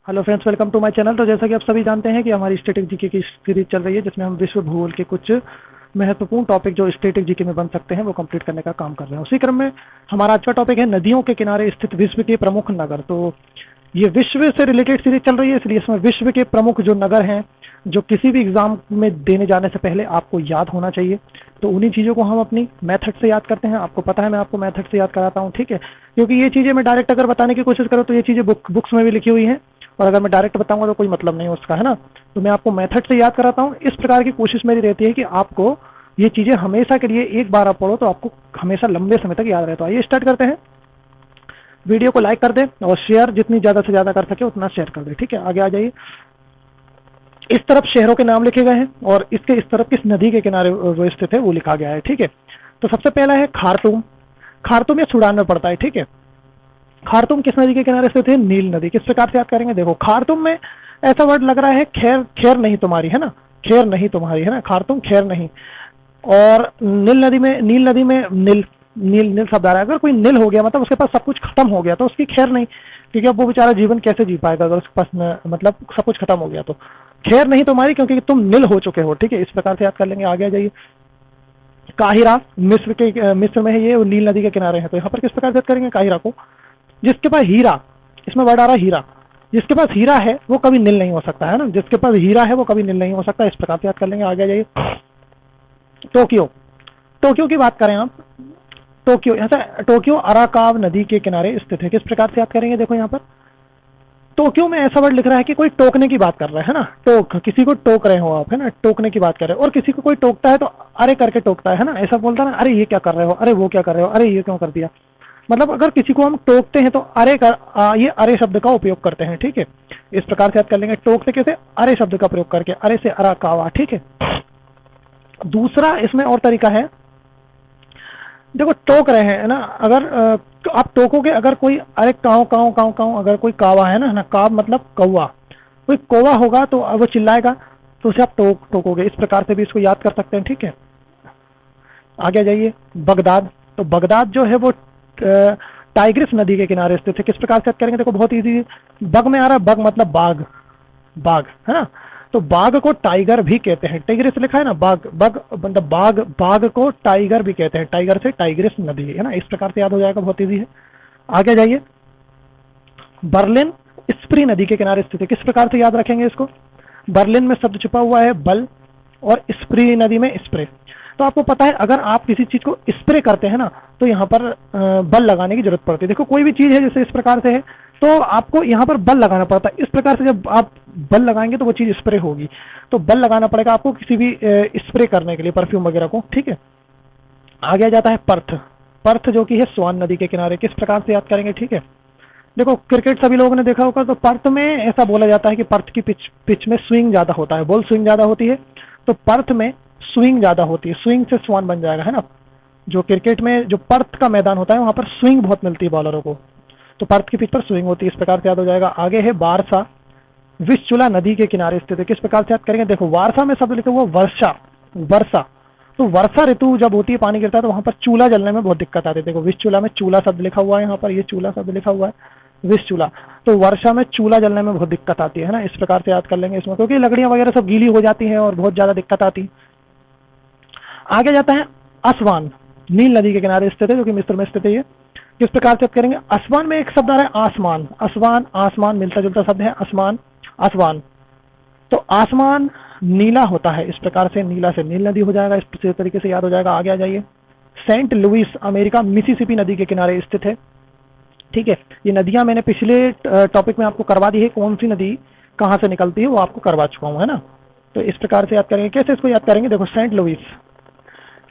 Hello friends, welcome to my channel. तो जैसा कि आप सभी जानते हैं कि हमारी स्टैटिक जीके की सीरीज चल रही है, जिसमें हम विश्व भूगोल के कुछ महत्वपूर्ण टॉपिक जो स्टैटिक जीके में बन सकते हैं वो कंप्लीट करने का काम कर रहे हैं। उसी क्रम में हमारा आज का टॉपिक है नदियों के किनारे स्थित विश्व के प्रमुख नगर। तो ये विश्व से रिलेटेड सीरीज चल रही है, इसलिए इसमें विश्व के प्रमुख जो नगर हैं जो किसी भी एग्जाम में देने जाने से पहले आपको याद होना चाहिए, तो उन्हीं चीज़ों को हम अपनी मेथड से याद करते हैं। आपको पता है मैं आपको मेथड से याद कराता हूँ, ठीक है, क्योंकि ये चीज़ें मैं डायरेक्ट अगर बताने की कोशिश करूँ तो ये चीज़ें बुक्स में भी लिखी हुई हैं, और अगर मैं डायरेक्ट बताऊंगा तो कोई मतलब नहीं उसका, है ना। तो मैं आपको मेथड से याद कराता हूँ। इस प्रकार की कोशिश मेरी रहती है कि आपको ये चीज़ें हमेशा के लिए एक बार आप पढ़ो तो आपको हमेशा लंबे समय तक याद रहे। तो आइए स्टार्ट करते हैं। वीडियो को लाइक कर दें और शेयर जितनी ज़्यादा से ज़्यादा कर सके उतना शेयर कर दें, ठीक है। आगे आ जाइए। इस तरफ शहरों के नाम लिखे गए हैं और इसके इस तरफ किस नदी के किनारे वो स्थित है वो लिखा गया है, ठीक है। तो सबसे पहला है खार्तूम। खार्तूम ये सूडान में पड़ता है, ठीक है। खार्तूम किस नदी के किनारे स्थित है? नील नदी। किस प्रकार से याद करेंगे? देखो, खार्तूम में ऐसा वर्ड लग रहा है खैर, खैर नहीं तुम्हारी, है ना, खैर नहीं तुम्हारी, है ना, खार्तूम खैर नहीं। और नील नदी में, नील नदी में नील नील नील शब्द आ रहा है। अगर कोई नील हो गया मतलब उसके पास सब कुछ खत्म हो गया तो उसकी खैर नहीं, क्योंकि अब वो बेचारा जीवन कैसे जी पाएगा अगर उसके पास मतलब सब कुछ खत्म हो गया। तो खैर नहीं तुम्हारी, क्योंकि तुम नील हो चुके हो, ठीक है। इस प्रकार से याद कर लेंगे। आगे आ जाइए। काहिरा मिस्र में है ये, और नील नदी के किनारे है। तो यहाँ पर किस प्रकार से याद करेंगे काहिरा को? जिसके पास हीरा, इसमें वर्ड आ रहा है हीरा, जिसके पास हीरा है वो कभी नील नहीं हो सकता, है ना। जिसके पास हीरा है वो कभी नील नहीं हो सकता। इस प्रकार से याद कर लेंगे। आगे आ जाइए। टोक्यो। टोक्यो की बात करें आप, टोक्यो, ऐसा टोक्यो अराकाव नदी के किनारे स्थित है। किस प्रकार से याद करेंगे? देखो यहाँ पर टोक्यो में ऐसा वर्ड लिख रहा है कि कोई टोकने की बात कर रहा है ना, टोक, किसी को टोक रहे हो आप, है ना, टोकने की बात कर रहे हो। और किसी को कोई टोकता है तो अरे करके टोकता है ना, ऐसा बोलता है ना, अरे ये क्या कर रहे हो, अरे वो क्या कर रहे हो, अरे ये क्यों कर दिया। मतलब अगर किसी को हम टोकते हैं तो अरे ये अरे शब्द का उपयोग करते हैं, ठीक है। इस प्रकार से याद कर लेंगे। टोकते कैसे? अरे शब्द का प्रयोग करके, अरे से अरा कावा, ठीक है। दूसरा इसमें और तरीका है, देखो टोक रहे हैं ना, अगर आप टोकोगे, अगर कोई अरे काव काव काव काव, अगर कोई कावा है ना, काव मतलब कौवा, कोई कौवा होगा तो वो चिल्लाएगा तो उसे आप टोकोगे। इस प्रकार से भी इसको याद कर सकते हैं, ठीक है। आगे जाइए। बगदाद। तो बगदाद जो है वो टाइग्रिस नदी के किनारे स्थित है। किस प्रकार से याद करेंगे? देखो बहुत इजी। बग में आ रहा है, बग मतलब बाघ, बाघ, है ना। तो बाघ को टाइगर भी कहते हैं। टाइग्रिस लिखा है ना, बाघ, बग मतलब बाघ, बाघ को टाइगर भी कहते हैं। टाइगर से टाइग्रिस नदी, है ना। इस प्रकार से याद हो जाएगा, बहुत इजी है। आगे जाइए। बर्लिन स्प्री नदी के किनारे स्थित है। किस प्रकार से याद रखेंगे इसको? बर्लिन में शब्द छुपा हुआ है बल, और स्प्री नदी में स्प्रे। तो आपको पता है अगर आप किसी चीज को स्प्रे करते हैं ना तो यहाँ पर बल लगाने की जरूरत पड़ती है। देखो कोई भी चीज है जैसे इस प्रकार से है तो आपको यहाँ पर बल लगाना पड़ता है। इस प्रकार से जब आप बल लगाएंगे तो वो चीज स्प्रे होगी, तो बल लगाना पड़ेगा आपको किसी भी स्प्रे करने के लिए, परफ्यूम वगैरह को, ठीक है। आगे आ जाता है पर्थ। पर्थ जो कि है स्वान नदी के किनारे। किस प्रकार से याद करेंगे? ठीक है। देखो क्रिकेट सभी लोगों ने देखा होगा, तो पर्थ में ऐसा बोला जाता है कि पर्थ की पिच में स्विंग ज्यादा होता है, बॉल स्विंग ज्यादा होती है, तो पर्थ में स्विंग ज्यादा होती है। स्विंग से स्वान बन जाएगा, है ना। जो क्रिकेट में जो पर्थ का मैदान होता है वहां पर स्विंग बहुत मिलती है बॉलरों को, तो पर्थ की पिच पर स्विंग होती है। इस प्रकार से याद हो जाएगा। आगे है वारसा। विस्चुला नदी के किनारे स्थित है। किस प्रकार से याद करेंगे? देखो वारसा में शब्द लिखा हुआ वर्षा, वर्षा। तो वर्षा ऋतु जब होती है, पानी गिरता है, तो वहां पर चूल्हा जलने में बहुत दिक्कत आती है। देखो विस्चुला में चूल्हा शब्द लिखा हुआ है, यहाँ पर ये चूल्हा शब्द लिखा हुआ है, विस्चुला। तो वर्षा में चूल्हा जलने में बहुत दिक्कत आती है ना। इस प्रकार से याद कर लेंगे इसमें, क्योंकि लकड़ियां वगैरह सब गीली हो जाती हैं और बहुत ज्यादा दिक्कत आती है। आगे जाता है असवान। नील नदी के किनारे स्थित है, जो कि मिस्र में स्थित है ये। किस प्रकार से करेंगे? असवान में एक शब्द आ रहा है आसमान। असवान, आसमान मिलता जुलता शब्द है, आसमान, आसमान। तो आसमान नीला होता है। इस प्रकार से नीला से नील नदी हो जाएगा। इस तरीके से याद हो जाएगा। आगे आ जाइए। सेंट लुइस अमेरिका मिसिसिपी नदी के किनारे स्थित है, ठीक है। ये नदियां मैंने पिछले टॉपिक में आपको करवा दी है, कौन सी नदी कहां से निकलती है वो आपको करवा चुका हूं, है ना। तो इस प्रकार से याद करेंगे। कैसे इसको याद करेंगे? देखो सेंट लुइस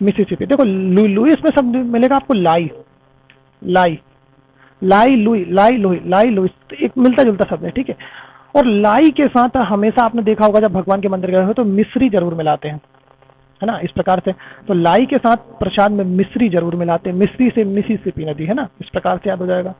मिसिसिपी। देखो लुइस में शब्द मिलेगा आपको लाई, लाई, लाई लुई, लाई लुई, लाई लुइस, एक मिलता जुलता शब्द है, ठीक है। और लाई के साथ हमेशा आपने देखा होगा जब भगवान के मंदिर गए हो तो मिश्री जरूर मिलाते हैं, है ना। इस प्रकार से तो लाई के साथ प्रसाद में मिश्री जरूर मिलाते हैं। मिश्री से मिसिसिपी नदी, है ना। इस प्रकार से याद हो जाएगा।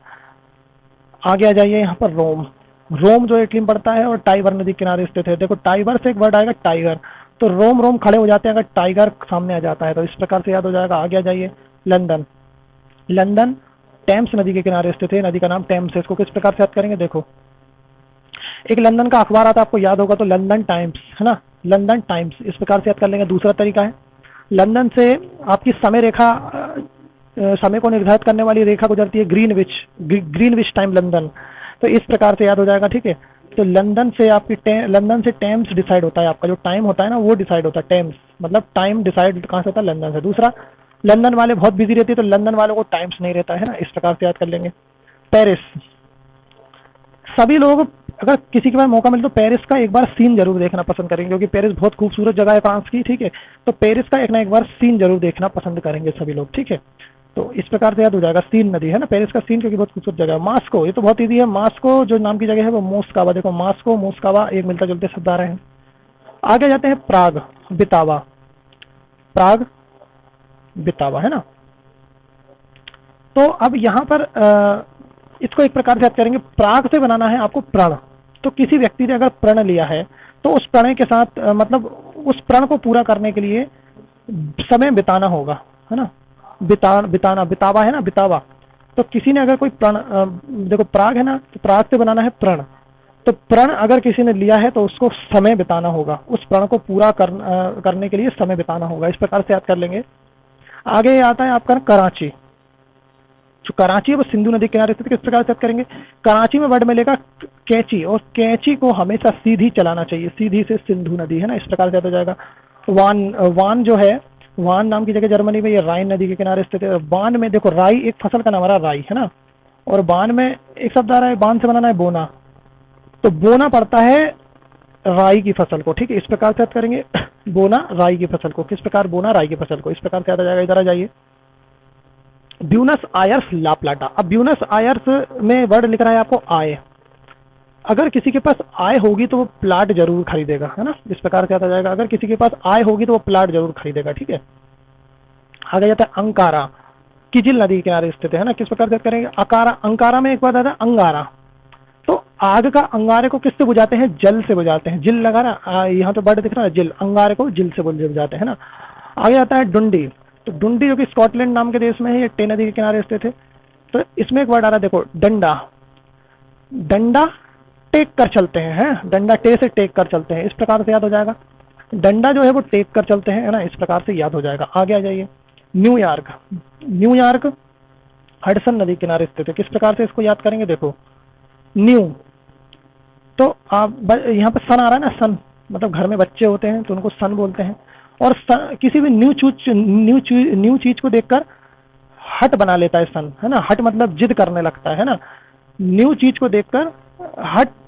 आगे आ जाइए। यहाँ पर रोम। रोम जो इटली में पड़ता है और टाइबर नदी किनारे स्थित है। देखो टाइबर से एक वर्ड आएगा टाइगर, तो रोम रोम खड़े हो जाते हैं अगर टाइगर सामने आ जाता है। तो इस प्रकार से याद हो जाएगा। आगे आ जाइए। लंदन। लंदन टेम्स नदी के किनारे स्थित है। नदी का नाम टेम्स है। इसको किस प्रकार से याद करेंगे? देखो एक लंदन का अखबार आता है, आपको याद होगा, तो लंदन टाइम्स, है ना, लंदन टाइम्स, इस प्रकार से याद कर लेंगे। दूसरा तरीका है लंदन से आपकी समय रेखा, समय को निर्धारित करने वाली रेखा गुजरती है, ग्रीनविच, ग्रीनविच टाइम लंदन, तो इस प्रकार से याद हो जाएगा, ठीक है। तो लंदन से आपकी लंदन से टेम्स डिसाइड होता है, आपका जो टाइम होता है ना वो डिसाइड होता है, टेम्स मतलब टाइम डिसाइड कहाँ से होता है, लंदन से। दूसरा, लंदन वाले बहुत बिजी रहते हैं तो लंदन वालों को टाइम्स नहीं रहता है ना, इस प्रकार से याद कर लेंगे। पेरिस, सभी लोग अगर किसी के पास मौका मिले तो पेरिस का एक बार सीन जरूर देखना पसंद करेंगे, क्योंकि पेरिस बहुत खूबसूरत जगह है फ्रांस की, ठीक है। तो पेरिस का एक ना एक बार सीन जरूर देखना पसंद करेंगे सभी लोग, ठीक है। तो इस प्रकार से याद हो जाएगा, सीन नदी है ना, पेरिस का सीन, क्योंकि बहुत खूबसूरत जगह है। मास्को, ये तो बहुत ईजी है, मास्को जो नाम की जगह है वो मोस्कावा, देखो मास्को मोस्कावा एक मिलता जुलते शब्द आ रहे हैं। आगे जाते हैं प्राग, बितावा, प्राग बितावा, है ना। तो अब यहाँ पर इसको एक प्रकार से याद करेंगे, प्राग से बनाना है आपको प्रण। तो किसी व्यक्ति ने अगर प्रण लिया है तो उस प्रण के साथ मतलब उस प्रण को पूरा करने के लिए समय बिताना होगा, है ना, बिताना, बितावा है ना, बितावा। तो किसी ने अगर कोई प्रण, देखो प्राग है ना, तो प्राग से बनाना है प्रण, तो प्रण अगर किसी ने लिया है तो उसको समय बिताना होगा, उस प्रण को पूरा करने के लिए समय बिताना होगा, इस प्रकार से याद कर लेंगे। आगे आता है आपका कराची, जो कराची है वो सिंधु नदी किनारे स्थित, किस प्रकार से याद करेंगे, कराची में वर्ड मिलेगा कैची, और कैची को हमेशा सीधी चलाना चाहिए, सीधी से सिंधु नदी, है ना, इस प्रकार से याद हो जाएगा। वान, वान जो है, वान नाम की जगह जर्मनी में, ये राइन नदी के किनारे स्थित है। वान में देखो, राई एक फसल का नाम आ रहा है, राई, है ना, और बान में एक शब्द आ रहा है, बान से बनाना है बोना, तो बोना पड़ता है राई की फसल को, ठीक है, इस प्रकार से याद करेंगे। बोना राई की फसल को, किस प्रकार, बोना राई की फसल को, इस प्रकार से याद आ जाएगा। इधर आ जाइए, ब्यूनस आयर्स ला प्लाटा। अब ब्यूनस आयर्स में वर्ड लिख रहा है आपको आय, अगर किसी के पास आय होगी तो वो प्लाट जरूर खरीदेगा, है ना, इस प्रकार से याद आ जाएगा। अगर किसी के पास आय होगी तो वो प्लाट जरूर खरीदेगा, ठीक है। आगे जाता है अंकारा, किजिल नदी के किनारे स्थित है ना, किस प्रकार से याद करेंगे, अकारा, अंकारा में एक बात आता है अंगारा, तो आग का अंगारे को किससे बुझाते हैं, जल से बुझाते हैं, जिल लगा रहा, यहाँ तो वर्ड दिख रहा है जिल, अंगारे को जिल से बुझाते हैं ना। आगे आता है डुंडी, तो डुंडी जो कि स्कॉटलैंड नाम के देश में है, ये टे नदी के किनारे स्थित है। तो इसमें एक वर्ड आ रहा है, देखो डंडा, डंडा टेक कर चलते हैं, डंडा टे से टेक कर चलते हैं, इस प्रकार से याद हो जाएगा। डंडा जो है वो टेक कर चलते हैं, है ना, इस प्रकार से याद हो जाएगा। आगे आ जाइए, न्यूयॉर्क, न्यूयॉर्क हडसन नदी किनारे स्थित है, किस प्रकार से इसको याद करेंगे, देखो न्यू, तो आप यहाँ पर सन आ रहा है ना, सन मतलब घर में बच्चे होते हैं तो उनको सन बोलते हैं, और किसी भी न्यू चीज को देखकर हट बना लेता है सन, है ना, हट मतलब जिद करने लगता है ना, न्यू चीज को देखकर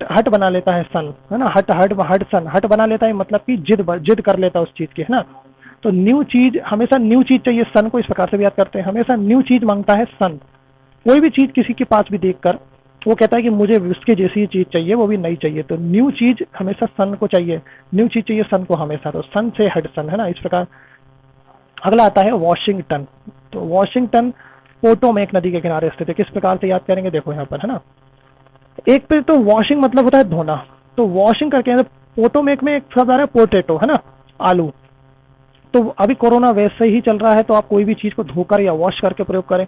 हट बना लेता है सन, है ना, हट सन, हट बना लेता है मतलब कि जिद कर लेता है उस चीज की, है ना। तो न्यू चीज, हमेशा न्यू चीज चाहिए सन को, इस प्रकार से भी याद करते हैं, हमेशा न्यू चीज मांगता है सन। कोई भी चीज किसी के पास भी देखकर वो कहता है कि मुझे उसके जैसी चीज चाहिए, वो भी नई चाहिए, तो न्यू चीज हमेशा सन को चाहिए, न्यू चीज चाहिए सन को हमेशा, तो सन से हट सन, है ना, इस प्रकार। अगला आता है वॉशिंगटन, तो वॉशिंगटन पोटोमेक नदी के किनारे स्थित है, किस प्रकार से याद करेंगे, देखो यहाँ पर, है ना, एक पे तो वॉशिंग मतलब होता है धोना, तो वॉशिंग करके, पोटोमेक में एक शब्द आ रहा है पोटैटो, है ना, आलू, तो अभी कोरोना वैसे ही चल रहा है, तो आप कोई भी चीज को धोकर या वॉश करके प्रयोग करें,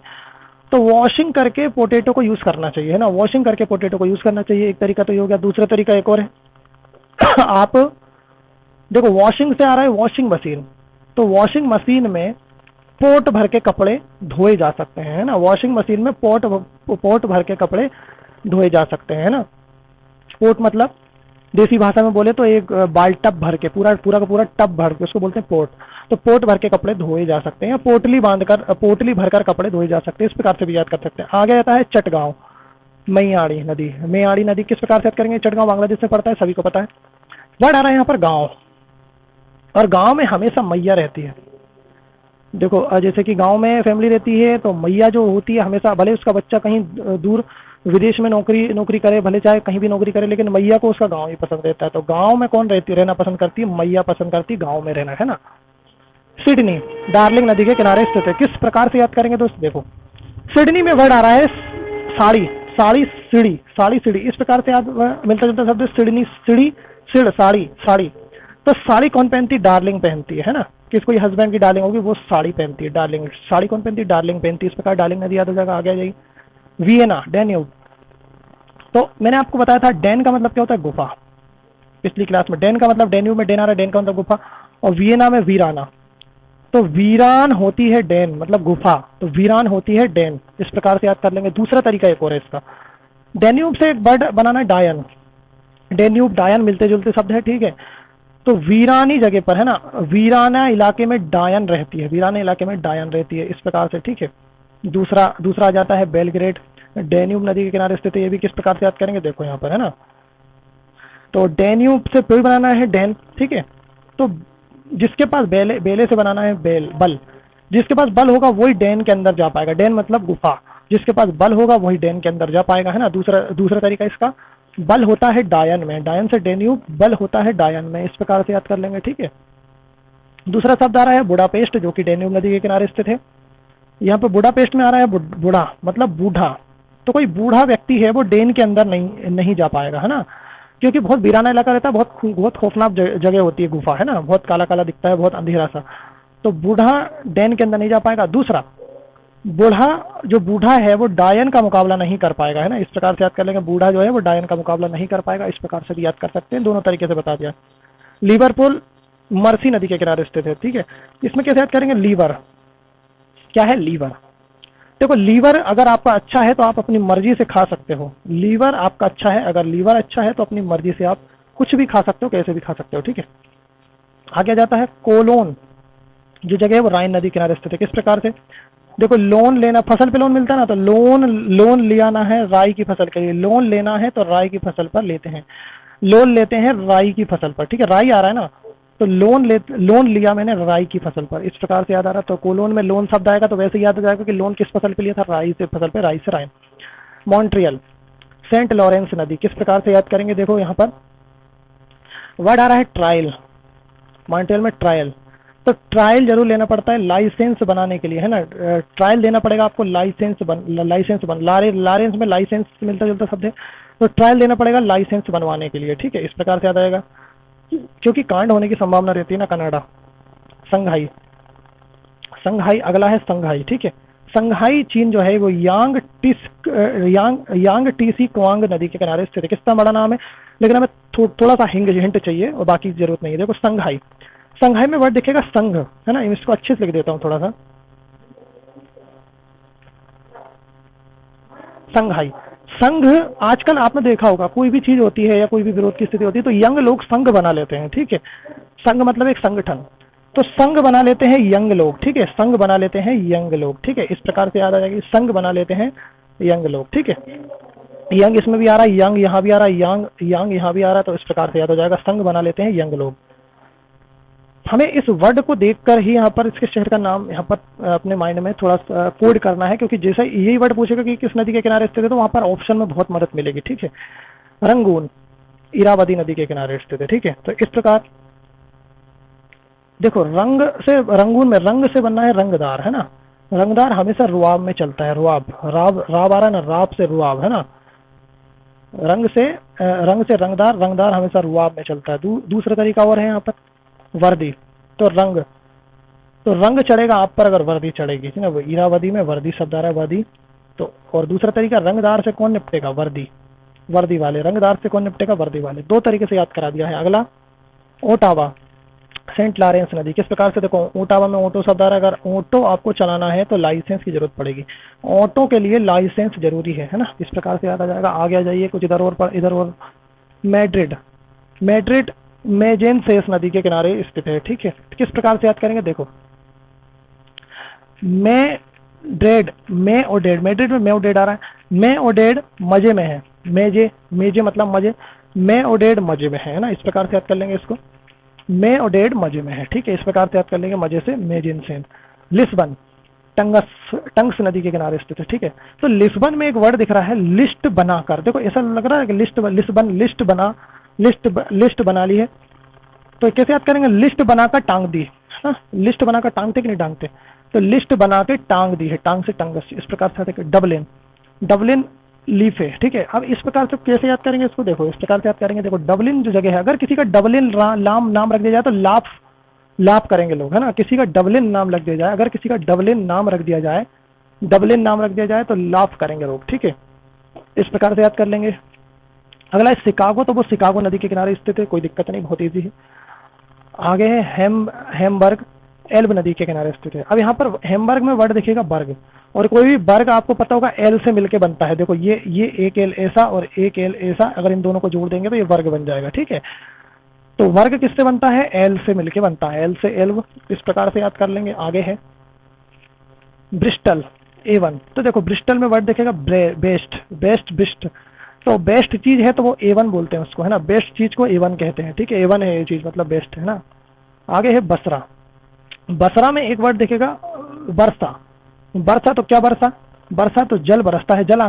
तो वॉशिंग करके पोटैटो को यूज करना चाहिए, है ना, वॉशिंग करके पोटैटो को यूज करना चाहिए, एक तरीका तो ये हो गया। दूसरा तरीका एक और है, आप देखो वॉशिंग से आ रहा है वॉशिंग मशीन, तो वॉशिंग मशीन में पोट भर के कपड़े धोए जा सकते हैं, है ना, वॉशिंग मशीन में पोट भर के कपड़े धोए जा सकते हैं, है ना। पोट मतलब देसी भाषा में बोले तो एक बाल टब भर के, पूरा का पूरा टब भर के, उसको बोलते हैं पोट, तो पोट भर के कपड़े धोए जा सकते हैं, पोटली भरकर कपड़े धोए जा सकते हैं, इस प्रकार से भी याद कर सकते हैं। आगे आता है चटगांव, मेयाड़ी नदी, मेयाड़ी नदी किस प्रकार से याद करेंगे, चटगांव बांग्लादेश में पड़ता है, सभी को पता है। वर्ड आ रहा है यहाँ पर गाँव, और गाँव में हमेशा मैया रहती है, देखो जैसे कि गांव में फैमिली रहती है तो मैया जो होती है हमेशा, भले उसका बच्चा कहीं दूर विदेश में नौकरी करे, भले चाहे कहीं भी नौकरी करे, लेकिन मैया को उसका गांव ही पसंद रहता है। तो गांव में कौन रहना पसंद करती है, मैया पसंद करती है गांव में रहना, है ना। सिडनी डार्लिंग नदी के किनारे स्थित है, किस प्रकार से याद करेंगे दोस्त, देखो सिडनी में वर्ड आ रहा है साड़ी, साड़ी सीढ़ी, इस प्रकार से याद मिलता जुलता शब्द सिडनी, सीढ़ी सिड़, साड़ी, तो साड़ी कौन पहनती, डार्लिंग पहनती है ना, किस कोई हस्बैंड की डार्लिंग होगी वो साड़ी पहनती है, डार्लिंग, साड़ी कौन पहनती है, डार्लिंग पहनती है, इस प्रकार डार्लिंग नदी याद हो जाएगा। आगे आ जाइए, वियना, डैन्यूब, तो मैंने आपको बताया था डैन का मतलब क्या होता है, गुफा, पिछली क्लास में। डैन का मतलब डेन्यूब में डेन आ रहा है, डैन का मतलब गुफा, और वियना में वीराना। तो वीरान होती है डैन, मतलब गुफा, तो वीरान होती है डैन, इस प्रकार से याद कर लेंगे। दूसरा तरीका एक और है इसका, डेन्यूब से एक वर्ड बनाना है डायन, डेन्यूब डायन मिलते जुलते शब्द है, ठीक है। तो वीरानी जगह पर है ना, वीराना इलाके में डायन रहती है, वीराना इलाके में डायन रहती है, इस प्रकार से, ठीक है। दूसरा आ जाता है बेलग्रेड, डेन्यूब नदी के किनारे स्थित है, ये भी किस प्रकार से याद करेंगे, देखो यहाँ पर है ना। तो डेन्यूब से कोई बनाना है डैन, ठीक है। तो जिसके पास बेले से बनाना है बल, जिसके पास बल होगा वही डैन के अंदर जा पाएगा, डैन मतलब गुफा, जिसके पास बल होगा वही डैन के अंदर जा पाएगा, है ना। दूसरा तरीका इसका, बल होता है डायन में, डायन से डेन्यूब, बल होता है डायन में, इस प्रकार से याद कर लेंगे, ठीक है। दूसरा शब्द आ रहा है बुडापेस्ट, जो कि डेन्यूब नदी के किनारे स्थित है। यहाँ पर बुडापेस्ट में आ रहा है बूढ़ा, मतलब बूढ़ा। तो कोई बूढ़ा व्यक्ति है वो डैन के अंदर नहीं जा पाएगा, है ना, क्योंकि बहुत वीराना इलाका रहता है, बहुत खौफनाक जगह होती है गुफा, है ना, बहुत काला काला दिखता है, बहुत अंधेरा सा। तो बूढ़ा डैन के अंदर नहीं जा पाएगा। दूसरा, जो बूढ़ा है वो डायन का मुकाबला नहीं कर पाएगा, है ना, इस प्रकार से याद कर लेंगे। बूढ़ा जो है वो डायन का मुकाबला नहीं कर पाएगा, इस प्रकार से भी याद कर सकते हैं, दोनों तरीके से बता दिया। लिवरपूल मर्सी नदी के किनारे स्थित है, ठीक है। इसमें कैसे याद करेंगे, लीवर क्या है, लीवर। देखो लीवर अगर आपका अच्छा है तो आप अपनी मर्जी से खा सकते हो, लीवर आपका अच्छा है, अगर लीवर अच्छा है तो अपनी मर्जी से आप कुछ भी खा सकते हो, कैसे भी खा सकते हो, ठीक है। आगे जाता है कोलोन, जो जगह है वो राइन नदी किनारे स्थित है, किस प्रकार से, देखो लोन लेना, फसल पे लोन मिलता है ना, तो लोन लियाना है राई की फसल के लिए, लोन लेना है तो राई की फसल पर लेते हैं, लोन लेते हैं राई की फसल पर, ठीक है, राई आ रहा है ना, तो लोन लिया मैंने राई की फसल पर, इस प्रकार से याद आ रहा। तो कोलोन में लोन शब्द आएगा तो वैसे याद आ जाएगा कि लोन किस फसल पे लिया था, राई से फसल पे, राई से राइन। मॉन्ट्रियल सेंट लॉरेंस नदी, किस प्रकार से याद करेंगे, देखो यहाँ पर वर्ड आ रहा है ट्रायल, मॉन्ट्रियल में ट्रायल, तो ट्रायल जरूर लेना पड़ता है लाइसेंस बनाने के लिए, है ना, ट्रायल देना पड़ेगा आपको, लारेंस में लाइसेंस मिलता जुलता शब्द है, तो ट्रायल देना पड़ेगा लाइसेंस बनवाने के लिए, ठीक है, इस प्रकार से याद आएगा, क्योंकि कांड होने की संभावना रहती है ना। कनाडा संघाई अगला है संघाई, ठीक है। संघाई चीन जो है वो यांग टीसी कुआंग नदी के किनारे स्थित है, कितना बड़ा नाम है, लेकिन हमें थोड़ा सा हिंट चाहिए और बाकी जरूरत नहीं है। देखो संघाई में वर्ड दिखेगा संघ, है ना, इसको अच्छे से लिख देता हूं थोड़ा सा, संघाई संघ। आजकल आपने देखा होगा कोई भी चीज होती है या कोई भी विरोध की स्थिति होती है तो यंग लोग संघ बना लेते हैं, ठीक है, संघ मतलब एक संगठन, तो संघ बना लेते हैं यंग लोग, ठीक है, संघ बना लेते हैं यंग लोग, ठीक है, इस प्रकार से याद आ जाएगी, संघ बना लेते हैं यंग लोग, ठीक है। यंग इसमें भी आ रहा है, यंग यहाँ भी आ रहा है, यंग यहाँ भी आ रहा है, तो इस प्रकार से याद हो जाएगा, संघ बना लेते हैं यंग लोग। हमें इस वर्ड को देखकर ही यहाँ पर इसके शहर का नाम यहाँ पर अपने माइंड में थोड़ा कोड करना है, क्योंकि जैसे यही वर्ड पूछेगा कि किस नदी के किनारे स्थित है तो वहां पर ऑप्शन में बहुत मदद मिलेगी, ठीक है। रंगून इरावदी नदी के किनारे स्थित है, ठीक है। तो इस प्रकार देखो रंगून में रंग से बनना है रंगदार, है ना, रंगदार हमेशा रुआब में चलता है, रुआब राब आ रहा है ना, राब से रुआब, है ना, रंग से रंगदार, रंगदार हमेशा रुआब में चलता है। दूसरा तरीका और है यहाँ पर वर्दी, तो रंग चढ़ेगा आप पर अगर वर्दी चढ़ेगी, ना, वो इरावदी में वर्दी शब्द आ रहा है, वर्दी। तो और दूसरा तरीका, रंगदार से कौन निपटेगा, वर्दी वाले, रंगदार से कौन निपटेगा, वर्दी वाले, दो तरीके से याद करा दिया है। अगला ओटावा सेंट लॉरेंस नदी, किस प्रकार से, देखो ओटावा में ऑटो शब्द आ रहा है, अगर ऑटो आपको चलाना है तो लाइसेंस की जरूरत पड़ेगी, ऑटो के लिए लाइसेंस जरूरी है ना, इस प्रकार से याद आ जाएगा। आगे आ जाइए कुछ इधर और मैड्रिड मेजेनसेस नदी के किनारे स्थित है, ठीक है, किस प्रकार से याद करेंगे, देखो मैड्रिड मैड्रिड में मेओडेड आ रहा है, मेओडेड मजे में है, मेजे मतलब मजे, मेओडेड मजे में है ना, इस प्रकार से याद कर लेंगे इसको, मेओडेड मजे में है, ठीक है, इस प्रकार से याद कर लेंगे मजे से, मेजेनसेन। लिस्बन टंग्स नदी के किनारे स्थित है, ठीक है। तो लिस्बन में एक वर्ड दिख रहा है लिस्ट बनाकर, देखो ऐसा लग रहा है कि लिस्ट बना ली है, तो कैसे याद करेंगे, लिस्ट बनाकर टांग दी, हाँ, लिस्ट बनाकर टांगते कि नहीं टांगते, तो लिस्ट बना के टांग दी है, टांग से टंगस, इस प्रकार से डबलिन लीफ है, ठीक है। अब इस प्रकार से कैसे याद करेंगे इसको, देखो इस प्रकार से याद करेंगे, देखो डबलिन जो जगह है, अगर किसी का डबलिन नाम रख दिया जाए तो लाभ करेंगे लोग, है ना, किसी का डबलिन नाम रख दिया जाए, अगर किसी का डबलिन नाम रख दिया जाए तो लाभ करेंगे लोग, ठीक है, इस प्रकार से याद कर लेंगे। अगला है शिकागो, तो वो शिकागो नदी के किनारे स्थित है, कोई दिक्कत नहीं, बहुत ईजी है। आगे है हैमबर्ग, एल्ब नदी के किनारे स्थित है। अब यहाँ पर हैमबर्ग में वर्ड दिखेगा बर्ग, और कोई भी बर्ग आपको पता होगा एल से मिलके बनता है। देखो ये एक एल ऐसा और एक एल ऐसा, अगर इन दोनों को जोड़ देंगे तो ये वर्ग बन जाएगा, ठीक है। तो वर्ग किससे बनता है? एल से मिलके बनता है, एल से एल्ब, इस प्रकार से याद कर लेंगे। आगे है ब्रिस्टल, A1, तो देखो ब्रिस्टल में वर्ड देखेगा बेस्ट, बेस्ट बिस्ट, तो बेस्ट चीज है तो वो A1 बोलते हैं उसको, है ना, बेस्ट चीज को A1 कहते हैं, ठीक है, A1 है ये चीज, मतलब बेस्ट है ना। आगे है बसरा, बसरा में एक वर्ड देखेगा बरसा, बरसा तो क्या बरसा? बरसा तो जल बरसता है, जला।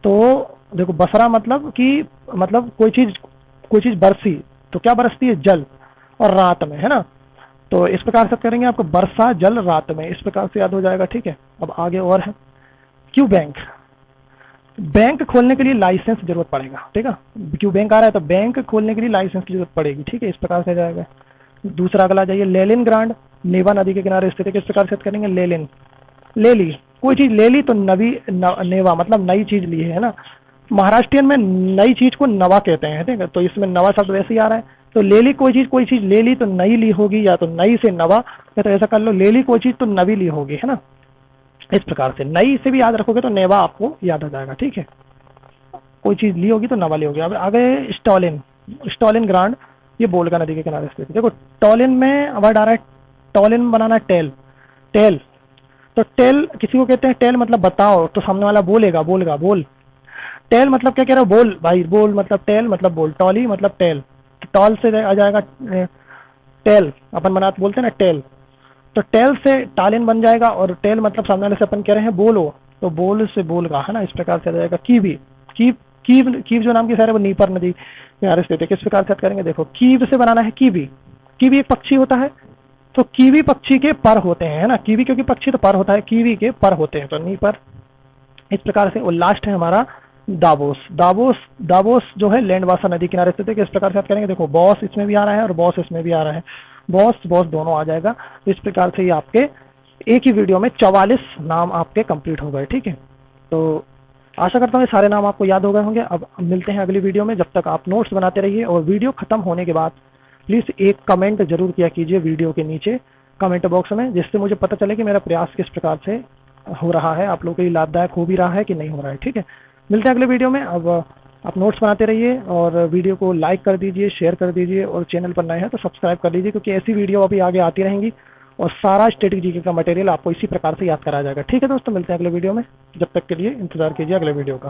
तो देखो बसरा मतलब कि मतलब कोई चीज बरसी, तो क्या बरसती है? जल, और रात में, है ना। तो इस प्रकार से करेंगे, आपको बरसा जल रात में, इस प्रकार से याद हो जाएगा, ठीक है। अब आगे और है क्यू बैंक, बैंक खोलने के लिए लाइसेंस जरूरत पड़ेगा, ठीक है। क्यू बैंक आ रहा है तो बैंक खोलने के लिए लाइसेंस की जरूरत पड़ेगी, ठीक है, इस प्रकार से जाएगा। दूसरा अगला जाइए, लेलिन ग्रांड, नेवा नदी के किनारे स्थित है, किस प्रकार से करेंगे? लेलिन, ले ली, कोई चीज ले ली तो नवी नेवा मतलब नई चीज ली है ना। महाराष्ट्रियन में नई चीज को नवा कहते हैं, ठीक है, तो इसमें नवा शब्द वैसे ही आ रहा है। तो ले ली कोई चीज ले ली तो नई ली होगी, या तो नई से नवा, या तो ऐसा कर लो ले ली कोई चीज तो नवी ली होगी, है ना। इस प्रकार से नई से भी याद रखोगे तो नेवा आपको याद आ जाएगा, ठीक है। कोई चीज ली होगी तो नवा ली होगी। अब आगे स्टॉलिन, स्टॉलिन ग्रांड, ये बोल्गा नदी के किनारे स्थित है। देखो टॉलिन में वर्ड आ रहा है, टॉलिन बनाना है टेल, टेल, तो टेल किसी को कहते हैं टेल मतलब बताओ, तो सामने वाला बोलेगा, बोलगा, बोल। टेल मतलब क्या कह रहा है? बोल भाई, बोल मतलब टेल मतलब बोल, टॉली मतलब टेल, तो टॉल से आ जाएगा टेल, अपन बना बोलते हैं ना टेल, तो टेल से टालिन बन जाएगा, और टेल मतलब सामने वाले से अपन कह रहे हैं बोलो, तो बोल से बोलगा, है ना, इस प्रकार से आ जाएगा। कीवी, कीव जो नाम की शहर है वो नीपर नदी किनारे स्थित है, किस प्रकार से करेंगे? देखो कीव से बनाना है कीवी, कीवी एक पक्षी होता है, तो कीवी पक्षी के पर होते हैं, है ना, कीवी क्योंकि पक्षी तो पर होता है, कीवी के पर होते हैं, तो नी पर, इस प्रकार से। और लास्ट है हमारा दावोस, दावोस, दावोस जो है लैंडवासा नदी किनारे स्थित है, किस प्रकार से आप करेंगे? देखो बॉस इसमें भी आ रहा है और बॉस इसमें भी आ रहा है, बॉस बॉस दोनों आ जाएगा। तो इस प्रकार से ये आपके एक ही वीडियो में 44 नाम आपके कंप्लीट हो गए, ठीक है। तो आशा करता हूँ सारे नाम आपको याद हो गए होंगे। अब मिलते हैं अगली वीडियो में, जब तक आप नोट्स बनाते रहिए, और वीडियो खत्म होने के बाद प्लीज एक कमेंट जरूर किया कीजिए वीडियो के नीचे कमेंट बॉक्स में, जिससे मुझे पता चले कि मेरा प्रयास किस प्रकार से हो रहा है, आप लोगों के लिए लाभदायक हो भी रहा है कि नहीं हो रहा है, ठीक है। मिलते हैं अगले वीडियो में। अब आप नोट्स बनाते रहिए, और वीडियो को लाइक कर दीजिए, शेयर कर दीजिए, और चैनल पर नए हैं तो सब्सक्राइब कर लीजिए, क्योंकि ऐसी वीडियो अभी आगे आती रहेंगी, और सारा स्टैटिक जीके का मटेरियल आपको इसी प्रकार से याद कराया जाएगा, ठीक है दोस्तों। मिलते हैं अगले वीडियो में, जब तक के लिए इंतजार कीजिए अगले वीडियो का।